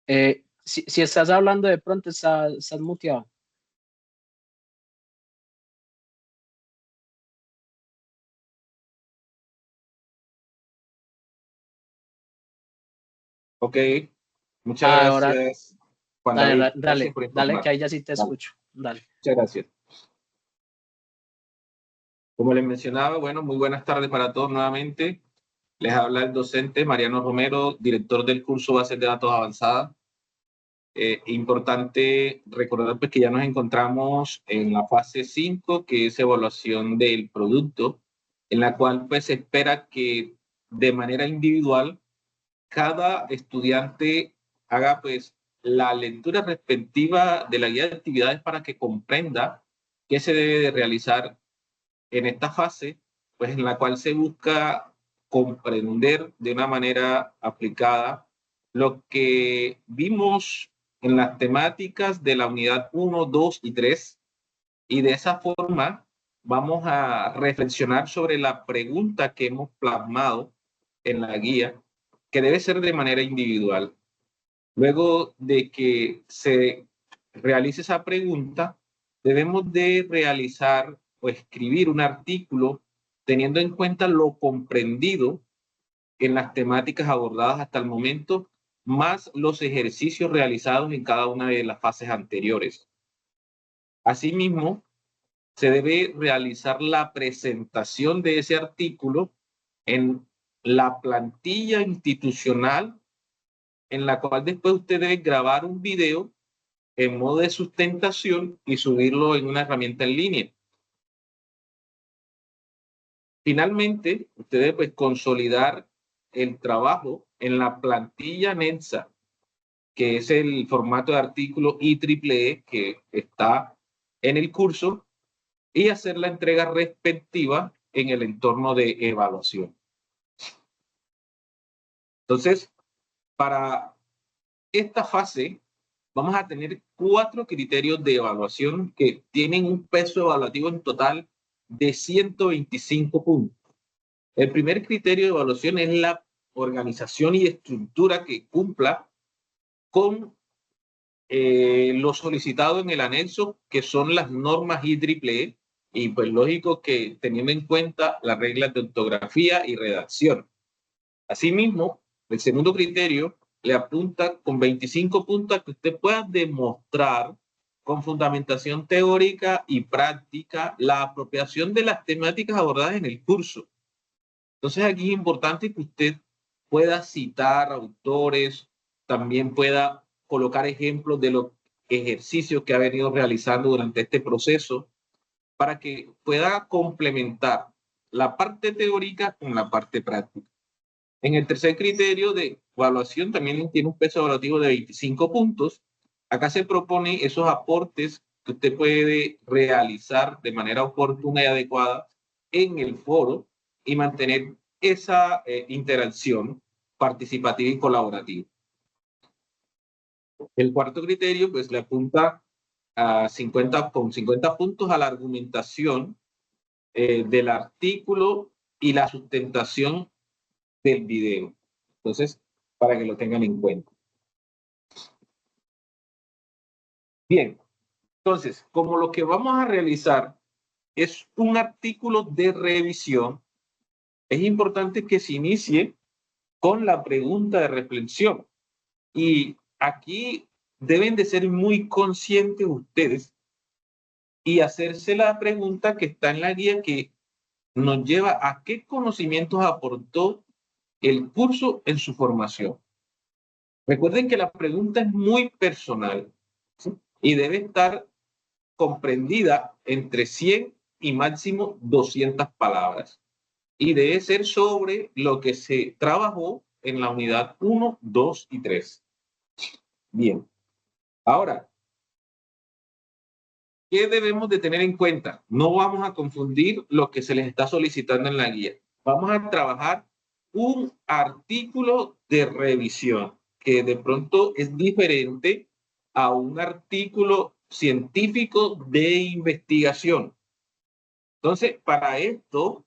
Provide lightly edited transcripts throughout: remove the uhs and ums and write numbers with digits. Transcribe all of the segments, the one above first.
Si estás hablando de pronto, estás muteado. Ok, muchas Ahora, gracias, Juan dale, David. Gracias dale, por dale, que informar. ahí ya sí te Vale, escucho. Dale. muchas gracias. Como les mencionaba, bueno, muy buenas tardes para todos nuevamente. Les habla el docente Mariano Romero, director del curso Bases de Datos Avanzada. Importante recordar pues, que ya nos encontramos en la fase 5, que es evaluación del producto, en la cual pues, se espera que de manera individual cada estudiante haga pues la lectura respectiva de la guía de actividades para que comprenda qué se debe de realizar en esta fase, pues en la cual se busca comprender de una manera aplicada lo que vimos en las temáticas de la unidad 1, 2 y 3, y de esa forma vamos a reflexionar sobre la pregunta que hemos plasmado en la guía, que debe ser de manera individual. Luego de que se realice esa pregunta, debemos de realizar o escribir un artículo teniendo en cuenta lo comprendido en las temáticas abordadas hasta el momento, más los ejercicios realizados en cada una de las fases anteriores. Asimismo, se debe realizar la presentación de ese artículo en la plantilla institucional, en la cual después usted debe grabar un video en modo de sustentación y subirlo en una herramienta en línea. Finalmente, usted debe pues, consolidar el trabajo en la plantilla NENSA, que es el formato de artículo IEEE que está en el curso, y hacer la entrega respectiva en el entorno de evaluación. Entonces, para esta fase, vamos a tener 4 criterios de evaluación que tienen un peso evaluativo en total de 125 puntos. El primer criterio de evaluación es la organización y estructura que cumpla con lo solicitado en el anexo, que son las normas IEEE, y pues lógico que teniendo en cuenta las reglas de ortografía y redacción. Asimismo, el segundo criterio le apunta con 25 puntos a que usted pueda demostrar con fundamentación teórica y práctica la apropiación de las temáticas abordadas en el curso. Entonces aquí es importante que usted pueda citar autores, también pueda colocar ejemplos de los ejercicios que ha venido realizando durante este proceso para que pueda complementar la parte teórica con la parte práctica. En el tercer criterio de evaluación también tiene un peso evaluativo de 25 puntos. Acá se propone esos aportes que usted puede realizar de manera oportuna y adecuada en el foro y mantener esa interacción participativa y colaborativa. El cuarto criterio pues le apunta a 50 puntos a la argumentación del artículo y la sustentación del video. Entonces, para que lo tengan en cuenta. Bien, entonces, como lo que vamos a realizar es un artículo de revisión, es importante que se inicie con la pregunta de reflexión. Y aquí deben de ser muy conscientes ustedes y hacerse la pregunta que está en la guía, que nos lleva a qué conocimientos aportó el curso en su formación. Recuerden que la pregunta es muy personal, ¿sí? Y debe estar comprendida entre 100 y máximo 200 palabras. Y debe ser sobre lo que se trabajó en la unidad 1, 2 y 3. Bien. Ahora, ¿qué debemos de tener en cuenta? No vamos a confundir lo que se les está solicitando en la guía. Vamos a trabajar un artículo de revisión que de pronto es diferente a un artículo científico de investigación. Entonces, para esto,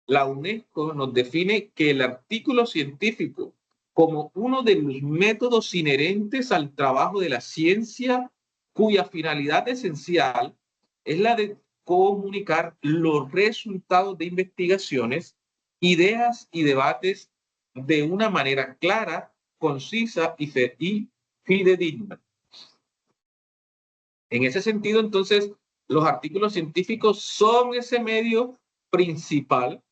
la UNESCO nos define que el artículo científico como uno de los métodos inherentes al trabajo de la ciencia, cuya finalidad esencial es la de comunicar los resultados de investigaciones, ideas y debates de una manera clara, concisa y fidedigna. En ese sentido, entonces, los artículos científicos son ese medio principal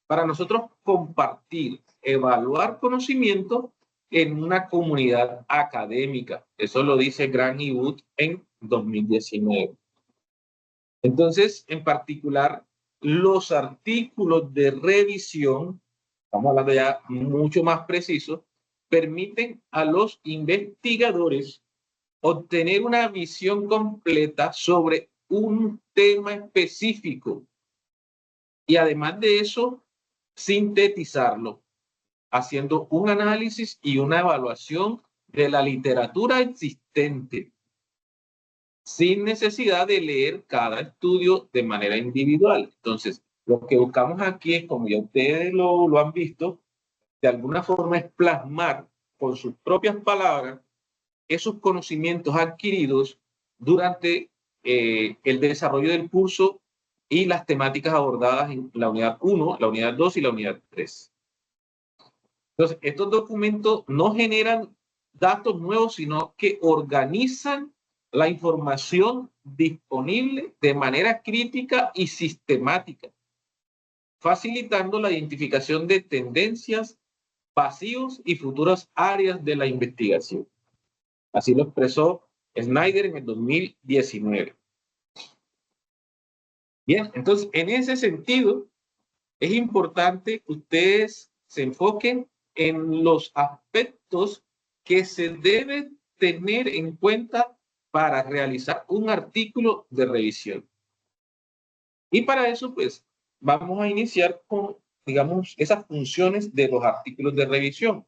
para nosotros compartir, evaluar conocimiento en una comunidad académica. Eso lo dice Grant y Wood en 2019. Entonces, en particular, los artículos de revisión, estamos hablando ya mucho más preciso, permiten a los investigadores obtener una visión completa sobre un tema específico y además de eso, sintetizarlo, haciendo un análisis y una evaluación de la literatura existente, sin necesidad de leer cada estudio de manera individual. Entonces, lo que buscamos aquí es, como ya ustedes lo han visto, de alguna forma es plasmar con sus propias palabras esos conocimientos adquiridos durante el desarrollo del curso y las temáticas abordadas en la unidad 1, la unidad 2 y la unidad 3. Entonces, estos documentos no generan datos nuevos, sino que organizan la información disponible de manera crítica y sistemática, facilitando la identificación de tendencias, vacíos y futuras áreas de la investigación. Así lo expresó Snyder en el 2019. Bien, entonces, en ese sentido, es importante que ustedes se enfoquen en los aspectos que se deben tener en cuenta para realizar un artículo de revisión. Y para eso, pues, vamos a iniciar con, digamos, esas funciones de los artículos de revisión,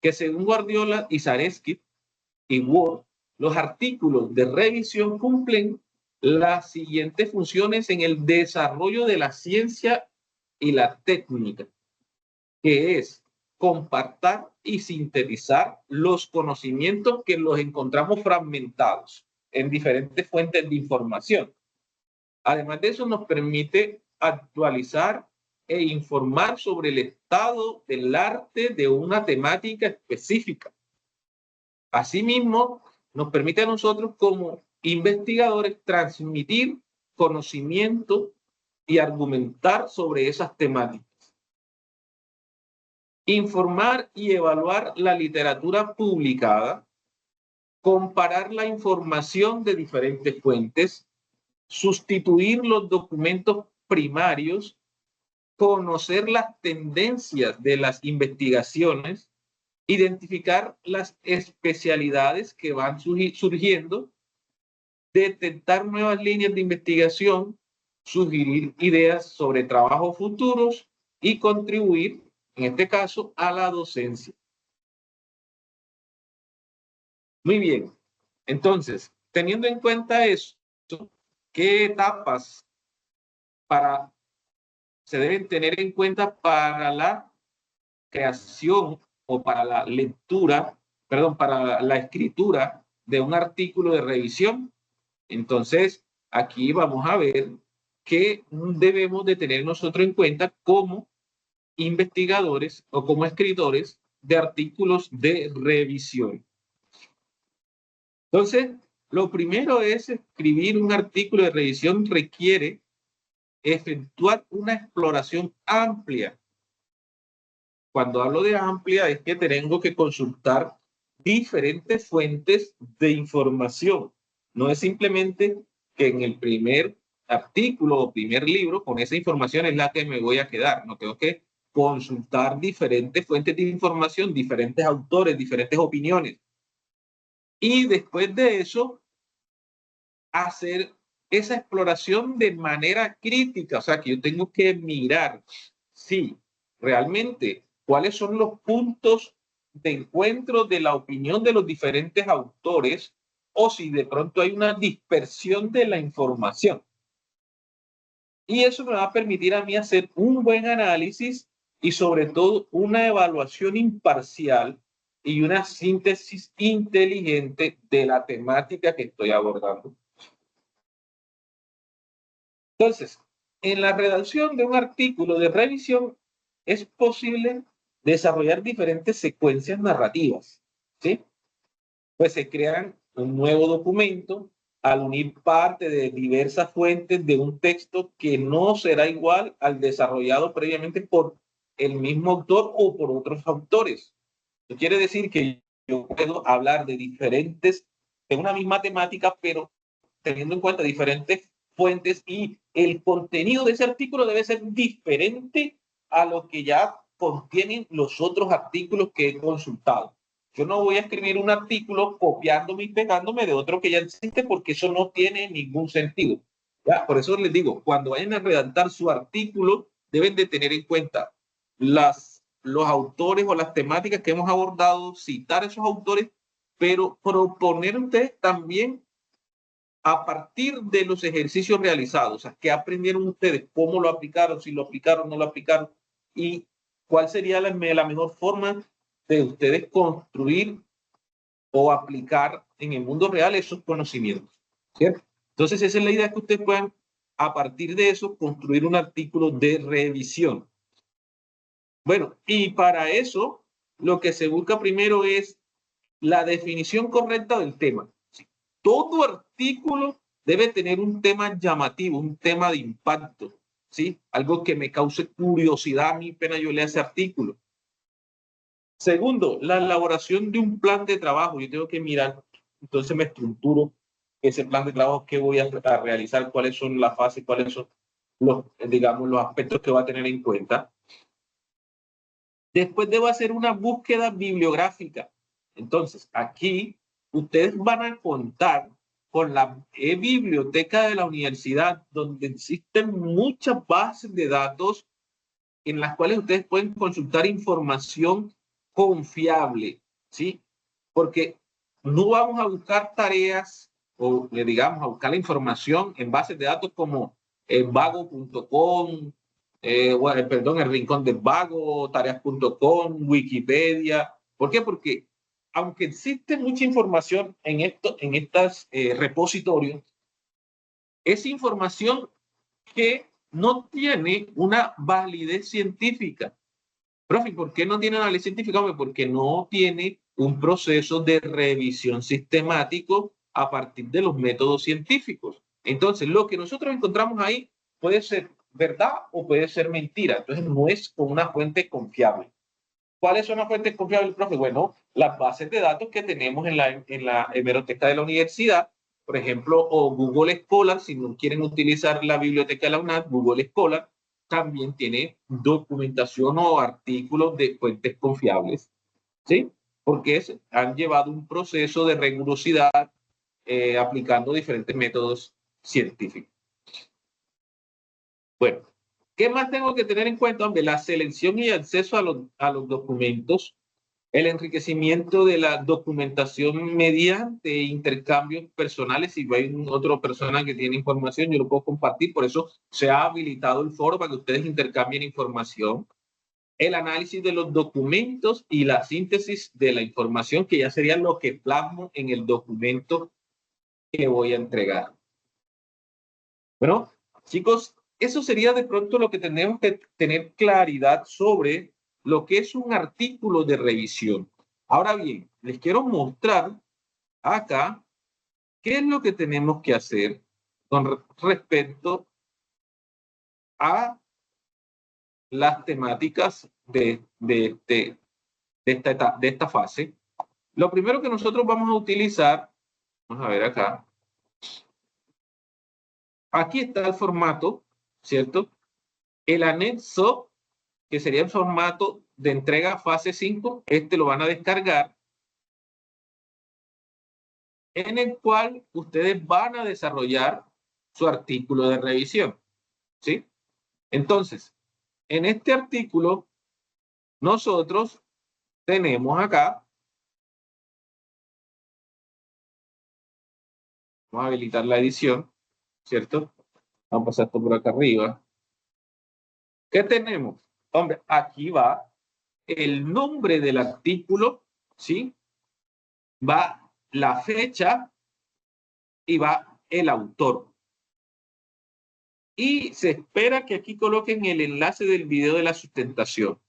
que según Guardiola y Zaleski y Ward, los artículos de revisión cumplen las siguientes funciones en el desarrollo de la ciencia y la técnica, que es compartir y sintetizar los conocimientos que los encontramos fragmentados en diferentes fuentes de información. Además de eso, nos permite actualizar e informar sobre el estado del arte de una temática específica. Asimismo, nos permite a nosotros como investigadores transmitir conocimiento y argumentar sobre esas temáticas. Informar y evaluar la literatura publicada, comparar la información de diferentes fuentes, sustituir los documentos primarios, conocer las tendencias de las investigaciones, identificar las especialidades que van surgiendo, detectar nuevas líneas de investigación, sugerir ideas sobre trabajos futuros y contribuir, en este caso, a la docencia. Muy bien. Entonces, teniendo en cuenta eso, ¿qué etapas se deben tener en cuenta para la creación o para la lectura, perdón, para la escritura de un artículo de revisión? Entonces, aquí vamos a ver qué debemos de tener nosotros en cuenta como investigadores o como escritores de artículos de revisión. Entonces, lo primero es escribir un artículo de revisión requiere efectuar una exploración amplia. Cuando hablo de amplia es que tengo que consultar diferentes fuentes de información. No es simplemente que en el primer artículo o primer libro, con esa información es la que me voy a quedar. No, tengo que consultar diferentes fuentes de información, diferentes autores, diferentes opiniones. Y después de eso, hacer esa exploración de manera crítica. O sea, que yo tengo que mirar, sí, realmente, cuáles son los puntos de encuentro de la opinión de los diferentes autores o si de pronto hay una dispersión de la información. Y eso me va a permitir a mí hacer un buen análisis y sobre todo una evaluación imparcial y una síntesis inteligente de la temática que estoy abordando. Entonces, en la redacción de un artículo de revisión es posible desarrollar diferentes secuencias narrativas, ¿sí? Pues se crean un nuevo documento al unir parte de diversas fuentes de un texto que no será igual al desarrollado previamente por el mismo autor o por otros autores. Eso quiere decir que yo puedo hablar de una misma temática, pero teniendo en cuenta diferentes fuentes, y el contenido de ese artículo debe ser diferente a lo que ya contienen los otros artículos que he consultado. Yo no voy a escribir un artículo copiándome y pegándome de otro que ya existe, porque eso no tiene ningún sentido. ¿Ya? Por eso les digo, cuando vayan a redactar su artículo, deben de tener en cuenta los autores o las temáticas que hemos abordado, citar esos autores, pero proponer ustedes también a partir de los ejercicios realizados, o sea, qué aprendieron ustedes, cómo lo aplicaron, si lo aplicaron, no lo aplicaron, y cuál sería la mejor forma de ustedes construir o aplicar en el mundo real esos conocimientos, ¿cierto? Entonces, esa es la idea, que ustedes puedan, a partir de eso, construir un artículo de revisión. Bueno, y para eso, lo que se busca primero es la definición correcta del tema. Todo artículo debe tener un tema llamativo, un tema de impacto, ¿sí? Algo que me cause curiosidad a mí apenas yo lea ese artículo. Segundo, la elaboración de un plan de trabajo. Yo tengo que mirar, entonces me estructuro ese plan de trabajo, qué voy a realizar, cuáles son las fases, cuáles son digamos, los aspectos que voy a tener en cuenta. Después debo hacer una búsqueda bibliográfica. Entonces, aquí ustedes van a contar con la biblioteca de la universidad, donde existen muchas bases de datos en las cuales ustedes pueden consultar información confiable, ¿sí? Porque no vamos a buscar tareas o, digamos, a buscar la información en bases de datos como vago.com, perdón, el Rincón del Vago, tareas.com, Wikipedia. ¿Por qué? Porque aunque existe mucha información en estos repositorios, es información que no tiene una validez científica. Profe, ¿por qué no tiene una validez científica? Porque no tiene un proceso de revisión sistemático a partir de los métodos científicos. Entonces, lo que nosotros encontramos ahí puede ser verdad o puede ser mentira. Entonces, no es con una fuente confiable. ¿Cuáles son las fuentes confiables, profe? Bueno, las bases de datos que tenemos en la hemeroteca de la universidad, por ejemplo, o Google Scholar, si no quieren utilizar la biblioteca de la UNAD, Google Scholar también tiene documentación o artículos de fuentes confiables, ¿sí? Porque han llevado un proceso de rigurosidad aplicando diferentes métodos científicos. Bueno, ¿qué más tengo que tener en cuenta? Hombre, la selección y acceso a los documentos, el enriquecimiento de la documentación mediante intercambios personales. Si hay otra persona que tiene información, yo lo puedo compartir. Por eso se ha habilitado el foro para que ustedes intercambien información. El análisis de los documentos y la síntesis de la información, que ya sería lo que plasmo en el documento que voy a entregar. Bueno, chicos, eso sería de pronto lo que tenemos que tener claridad sobre lo que es un artículo de revisión. Ahora bien, les quiero mostrar acá qué es lo que tenemos que hacer con respecto a las temáticas de esta fase. Lo primero que nosotros vamos a utilizar, vamos a ver acá, aquí está el formato, ¿cierto? El anexo, que sería el formato de entrega fase 5, este lo van a descargar, en el cual ustedes van a desarrollar su artículo de revisión, ¿sí? Entonces, en este artículo, nosotros tenemos acá, vamos a habilitar la edición, ¿cierto? Vamos a pasar esto por acá arriba. ¿Qué tenemos? Hombre, aquí va el nombre del artículo, ¿sí? Va la fecha y va el autor. Y se espera que aquí coloquen el enlace del video de la sustentación.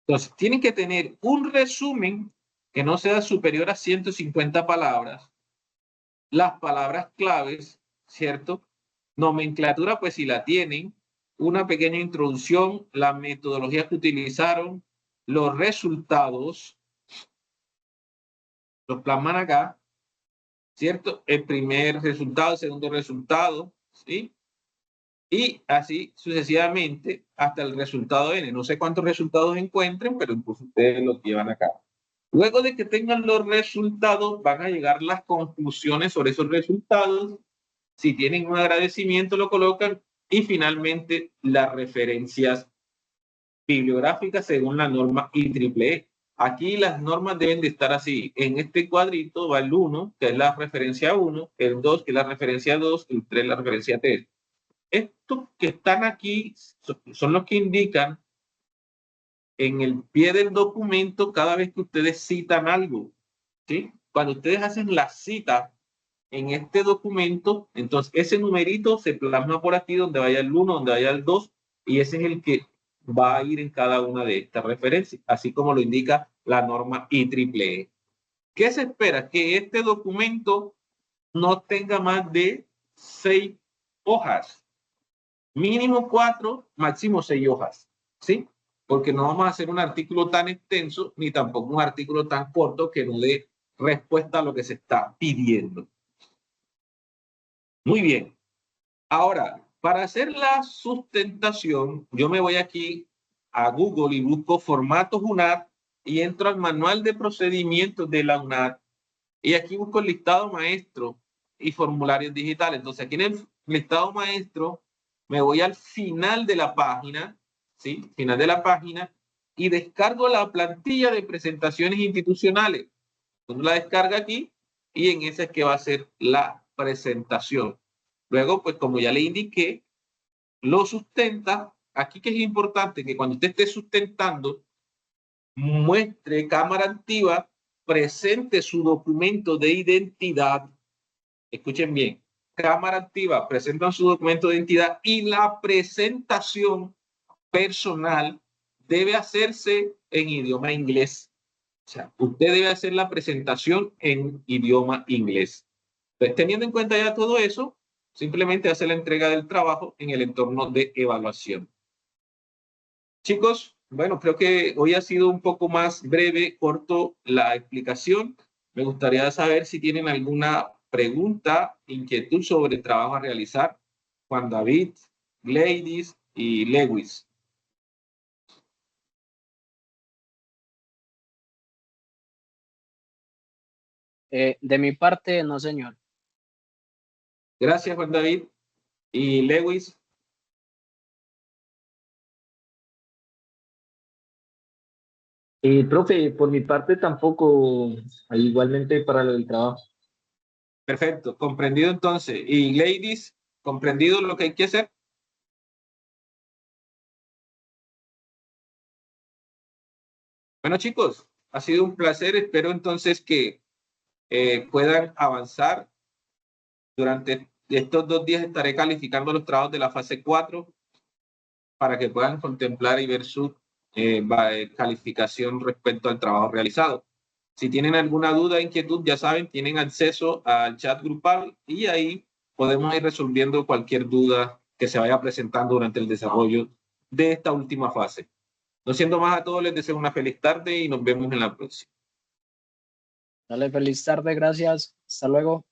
Entonces, tienen que tener un resumen que no sea superior a 150 palabras. Las palabras claves, ¿cierto? Nomenclatura, pues si la tienen. Una pequeña introducción, la metodología que utilizaron, los resultados, los plasman acá, ¿cierto? El primer resultado, el segundo resultado, ¿sí? Y así sucesivamente hasta el resultado N. No sé cuántos resultados encuentren, pero pues ustedes los llevan acá. Luego de que tengan los resultados, van a llegar las conclusiones sobre esos resultados. Si tienen un agradecimiento, lo colocan. Y finalmente, las referencias bibliográficas según la norma IEEE. Aquí las normas deben de estar así. En este cuadrito va el 1, que es la referencia 1, el 2, que es la referencia 2, el 3, la referencia 3. Estos que están aquí son los que indican en el pie del documento cada vez que ustedes citan algo, ¿sí? Cuando ustedes hacen la cita en este documento, entonces ese numerito se plasma por aquí donde vaya el 1, donde vaya el 2, y ese es el que va a ir en cada una de estas referencias, así como lo indica la norma IEEE. ¿Qué se espera? Que este documento no tenga más de 6 hojas. Mínimo 4, máximo 6 hojas, ¿sí? Porque no vamos a hacer un artículo tan extenso, ni tampoco un artículo tan corto que no dé respuesta a lo que se está pidiendo. Muy bien. Ahora, para hacer la sustentación, yo me voy aquí a Google y busco formatos UNAD y entro al manual de procedimientos de la UNAD y aquí busco el listado maestro y formularios digitales. Entonces, aquí en el listado maestro me voy al final de la página, ¿sí? Final de la página y descargo la plantilla de presentaciones institucionales. Uno la descarga aquí y en esa es que va a ser la presentación. Luego, pues como ya le indiqué, lo sustenta. Aquí que es importante que cuando usted esté sustentando, muestre cámara activa, presente su documento de identidad. Escuchen bien, cámara activa, presentan su documento de identidad y la presentación personal debe hacerse en idioma inglés. O sea, usted debe hacer la presentación en idioma inglés. Pues, teniendo en cuenta ya todo eso, simplemente hace la entrega del trabajo en el entorno de evaluación. Chicos, bueno, creo que hoy ha sido un poco más breve, corto la explicación. Me gustaría saber si tienen alguna pregunta, inquietud sobre el trabajo a realizar. Juan David, Gladys y Lewis. De mi parte, no, señor. Gracias, Juan David. Y Lewis. Profe, por mi parte tampoco, igualmente para lo del trabajo. Perfecto, comprendido entonces. Y Ladies, comprendido lo que hay que hacer. Bueno, chicos, ha sido un placer. Espero entonces que puedan avanzar. Durante estos 2 días estaré calificando los trabajos de la fase 4 para que puedan contemplar y ver su calificación respecto al trabajo realizado. Si tienen alguna duda, inquietud, ya saben, tienen acceso al chat grupal y ahí podemos ir resolviendo cualquier duda que se vaya presentando durante el desarrollo de esta última fase. No siendo más, a todos les deseo una feliz tarde y nos vemos en la próxima. Dale, feliz tarde, gracias. Hasta luego.